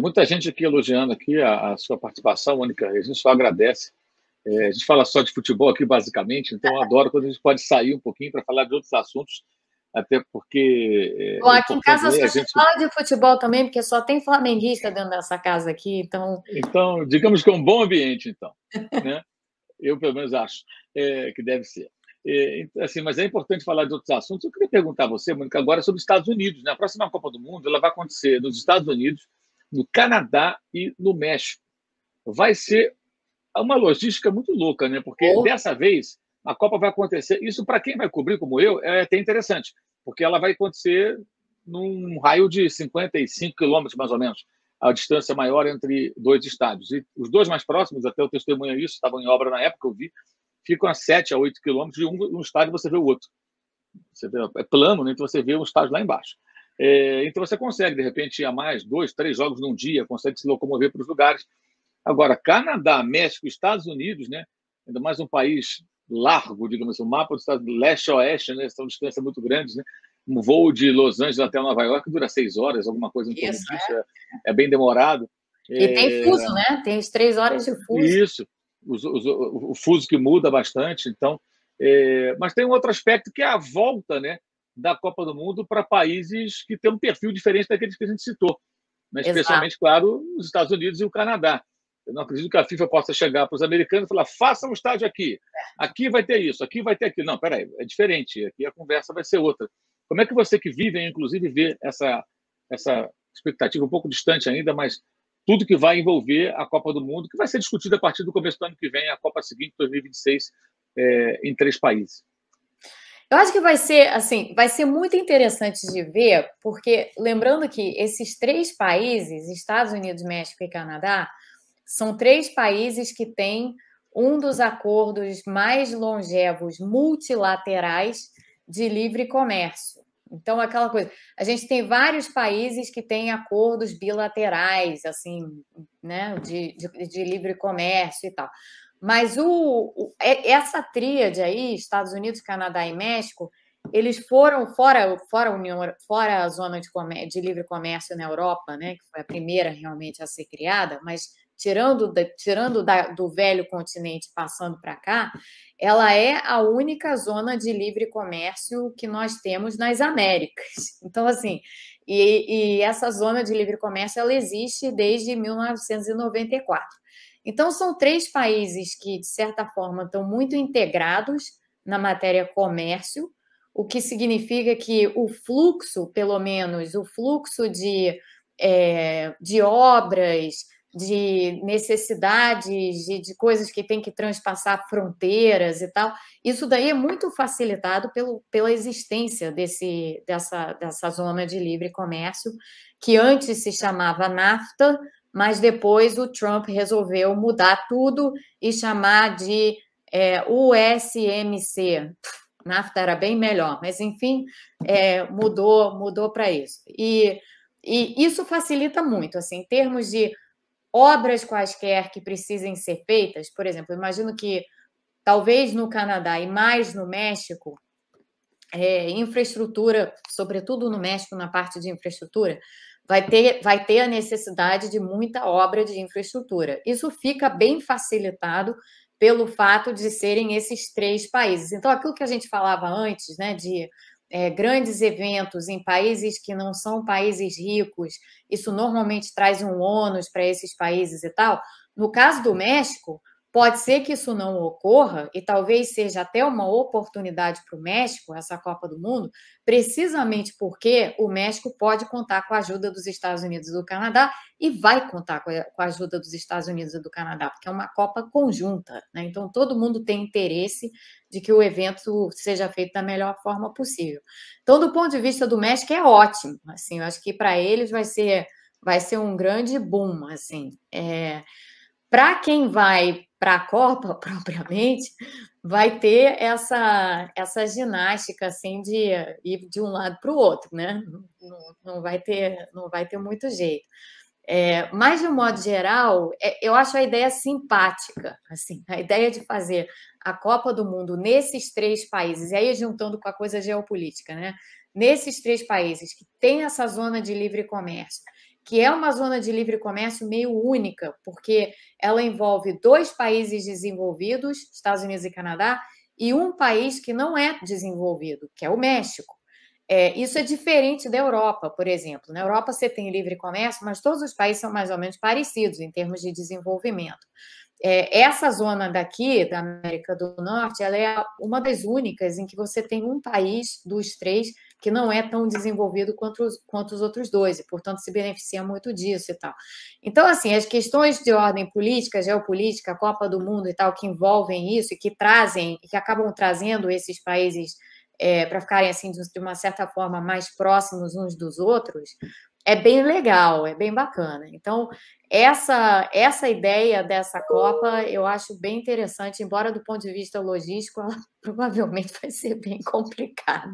Muita gente aqui elogiando aqui a sua participação, Mônica. A gente só agradece. A gente fala só de futebol aqui, basicamente, então eu adoro quando a gente pode sair um pouquinho para falar de outros assuntos, até porque Bom, é aqui em importante, casa né? só A se gente, fala de futebol também, porque só tem flamenguista dentro dessa casa aqui, então então, digamos que é um bom ambiente, então, né? Eu, pelo menos, acho que deve ser. Então, assim, mas é importante falar de outros assuntos. Eu queria perguntar a você, Mônica, agora sobre os Estados Unidos. Né? A próxima Copa do Mundo ela vai acontecer nos Estados Unidos, no Canadá e no México. Vai ser uma logística muito louca, né? Porque ou dessa vez a Copa vai acontecer. Isso, para quem vai cobrir, como eu, é até interessante, porque ela vai acontecer num raio de 55 quilômetros, mais ou menos, a distância maior entre dois estádios. E os dois mais próximos, até o testemunho isso, estavam em obra na época, eu vi, ficam a 7 a 8 quilômetros de um estádio você vê o outro. Você vê, é plano, né? Então você vê um estádio lá embaixo. Então você consegue, de repente, ir a mais 2, 3 jogos num dia, consegue se locomover para os lugares. Agora, Canadá, México, Estados Unidos, né? Ainda mais um país largo, digamos assim, o mapa dos Estados Unidos, leste a oeste, né? São distâncias muito grandes, né? Um voo de Los Angeles até Nova York dura 6 horas, alguma coisa em torno isso. disso, é bem demorado. E tem É, fuso, né? Tem as 3 horas de fuso. isso, o fuso que muda bastante, então. Mas tem um outro aspecto que é a volta, né, da Copa do Mundo para países que têm um perfil diferente daqueles que a gente citou, né, Exato. especialmente, claro, os Estados Unidos e o Canadá. Eu não acredito que a FIFA possa chegar para os americanos e falar: façam um estádio aqui, aqui vai ter isso, aqui vai ter aquilo. Não, peraí, é diferente, aqui a conversa vai ser outra. Como é que você que vive, inclusive, vê essa expectativa um pouco distante ainda, mas tudo que vai envolver a Copa do Mundo, que vai ser discutida a partir do começo do ano que vem, a Copa seguinte, 2026, em 3 países? Eu acho que vai ser assim, vai ser muito interessante de ver, porque lembrando que esses 3 países, Estados Unidos, México e Canadá, são 3 países que têm um dos acordos mais longevos multilaterais de livre comércio. Então, aquela coisa, a gente tem vários países que têm acordos bilaterais, assim, né, de livre comércio e tal. Mas essa tríade aí, Estados Unidos, Canadá e México, eles foram fora a União, fora a zona de livre comércio na Europa, né, que foi a primeira realmente a ser criada, mas do velho continente passando para cá, ela é a única zona de livre comércio que nós temos nas Américas. Então, assim, e essa zona de livre comércio ela existe desde 1994. Então, são 3 países que, de certa forma, estão muito integrados na matéria comércio, o que significa que o fluxo, pelo menos, o fluxo de obras, de necessidades, de coisas que tem que transpassar fronteiras e tal, isso daí é muito facilitado pela existência dessa zona de livre comércio, que antes se chamava NAFTA, mas depois o Trump resolveu mudar tudo e chamar de USMC. NAFTA era bem melhor, mas enfim, mudou para isso. E isso facilita muito, assim, em termos de obras quaisquer que precisem ser feitas. Por exemplo, imagino que talvez no Canadá e mais no México, infraestrutura, sobretudo no México, na parte de infraestrutura, vai ter a necessidade de muita obra de infraestrutura. Isso fica bem facilitado pelo fato de serem esses 3 países. Então, aquilo que a gente falava antes, né, de grandes eventos em países que não são países ricos, isso normalmente traz um ônus para esses países e tal. No caso do México, pode ser que isso não ocorra e talvez seja até uma oportunidade para o México, essa Copa do Mundo, precisamente porque o México pode contar com a ajuda dos Estados Unidos e do Canadá e vai contar com a ajuda dos Estados Unidos e do Canadá, porque é uma Copa conjunta, né? Então todo mundo tem interesse de que o evento seja feito da melhor forma possível. Então, do ponto de vista do México, é ótimo. Assim, eu acho que para eles vai ser um grande boom, assim. Para quem vai para a Copa propriamente, vai ter essa ginástica assim de ir de um lado para o outro, né? Não vai ter muito jeito. Mas, de um modo geral, eu acho a ideia simpática, assim, a ideia de fazer a Copa do Mundo nesses 3 países, e aí juntando com a coisa geopolítica, né? Nesses 3 países que tem essa zona de livre comércio, que é uma zona de livre comércio meio única, porque ela envolve 2 países desenvolvidos, Estados Unidos e Canadá, e um país que não é desenvolvido, que é o México. Isso é diferente da Europa, por exemplo. Na Europa você tem livre comércio, mas todos os países são mais ou menos parecidos em termos de desenvolvimento. Essa zona daqui, da América do Norte, ela é uma das únicas em que você tem um país dos 3 que não é tão desenvolvido quanto os outros 2, e, portanto, se beneficia muito disso e tal. Então, assim, as questões de ordem política, geopolítica, Copa do Mundo e tal, que envolvem isso e que acabam trazendo esses países para ficarem, assim, de uma certa forma, mais próximos uns dos outros, é bem legal, é bem bacana. Então, essa ideia dessa Copa eu acho bem interessante, embora do ponto de vista logístico, ela provavelmente vai ser bem complicada.